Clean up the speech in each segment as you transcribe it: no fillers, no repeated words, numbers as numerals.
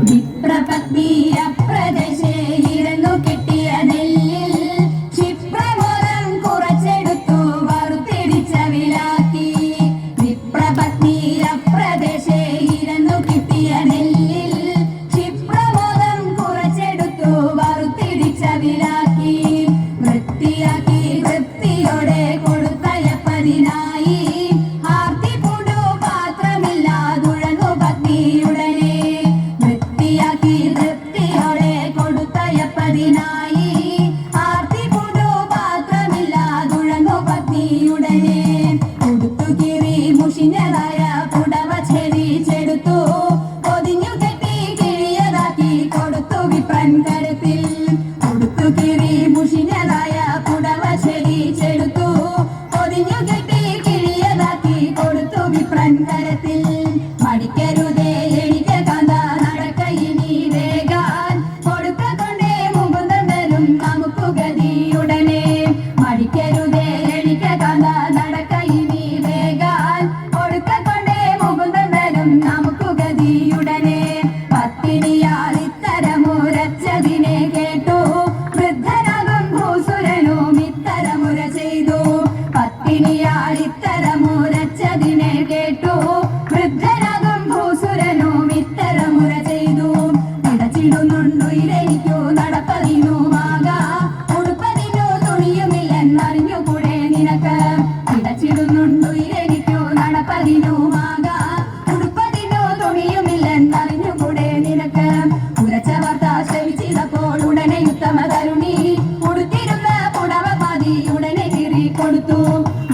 വിപ്രപത്നിയ പ്രദേശേ ഇരുന്നു കിട്ടിയ നെല്ലിൽ ക്ഷിപ്രബോധം കുറച്ചെടുത്തു വറുത്തിടിച്ച വിലാക്കി. വിപ്രപത്നിയ പ്രദേശേ ഇരുന്നു കിട്ടിയ നെല്ലിൽ ക്ഷിപ്രബോധം കുറച്ചെടുത്തു വറുത്തിടിച്ച വിലാക്കി. വൃത്തിയാക്കി വൃത്തിയോടെ കൊടുത്തയപ്പതിനായി ആർത്തി പൂണ്ടു പാത്രമില്ലാതുഴങ്ങു പത്നിയുടനെ. വൃത്തിയാക്കി വൃത്തിയോടെ കൊടുത്തയപ്പതിനായി ആർത്തി പൂണ്ടു പാത്രമില്ലാതുഴങ്ങു പത്നിയുടനെ. കൊടുത്തു കീറി മുഷിഞ്ഞതായ പുടവ ചെരിച്ചെടുത്തു പൊതിഞ്ഞു കെട്ടി കിഴിയതാക്കി കൊടുത്തു വിപ്രൻ കരത്തിൽ. കൊടുത്തു കീറി മുഷിഞ്ഞതായ പുടവ ചെരിച്ചെടുത്തു പൊതിഞ്ഞു കെട്ടി കിഴിയതാക്കി കൊടുത്തു വിപ്രൻ കരത്തിൽ. മടിക്കരുതേ എനിക്ക് കാന്ത നടക്കയിനി വേഗാൻ കൊടുക്ക കൊണ്ടേ മുകുന്ദൻ തരും നമുക്ക് ഗതിയുടനെ. മടിക്കരുതേ എനിക്ക് കാന്ത നടക്കയിനി വേഗാൻ കൊടുക്ക കൊണ്ടേ മുകുന്ദൻ തരും നമുക്ക് ഗതിയുടനെ. പത്നിയാൽ ഇത്തരമുരച്ചതിനെ കേട്ടു വൃദ്ധനാകും ഭൂസുരനും ഇത്തരമുര ചെയ്തു. പത്നിയാൽ ഇത്തരമുരച്ചതിനെ കേട്ടു വൃദ്ധനാകും ഭൂസുരനും ഇത്തരമുര ചെയ്തു. ഇടച്ചിടുന്നുണ്ടു ഇരനിക്കു നടപ്പതിനുമാക ഉടുപ്പതിനു തുണിയുമില്ലെന്നറിഞ്ഞുകൂടെ നിനക്ക്. ഇടച്ചിടുന്നുണ്ടു ഇരനിക്കു നടപ്പതിനുമാക ഉടുപ്പതിനു തുണിയുമില്ലെന്നറിഞ്ഞുകൂടെ നിനക്ക്. ഉരച്ച വാർത്ത ശ്രവിച്ചപ്പോൾ ഉടനെ ഉത്തമ തരുണി ഉടുത്തിരുന്ന പുടവ പാതി ഉടനെ കീറി കൊടുത്തു.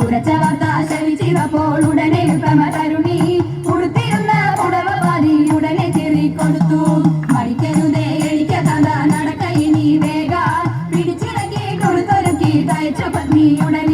ഉരച്ച വാർത്ത ശ്രവിച്ചപ്പോൾ ഉടനെ ഉത്തമ തരുണി ഉടുത്തിരുന്ന പുടവ പാതി ഉടനെ കീറി കൊടുത്തു. മടിക്കരുതേ എനിക്ക് കാന്ത നടക്കയിനി വേഗ പിടിച്ചിടക്കി കൊടുത്തൊരുക്കി തയ്ച്ച പത്നിയുടനെ.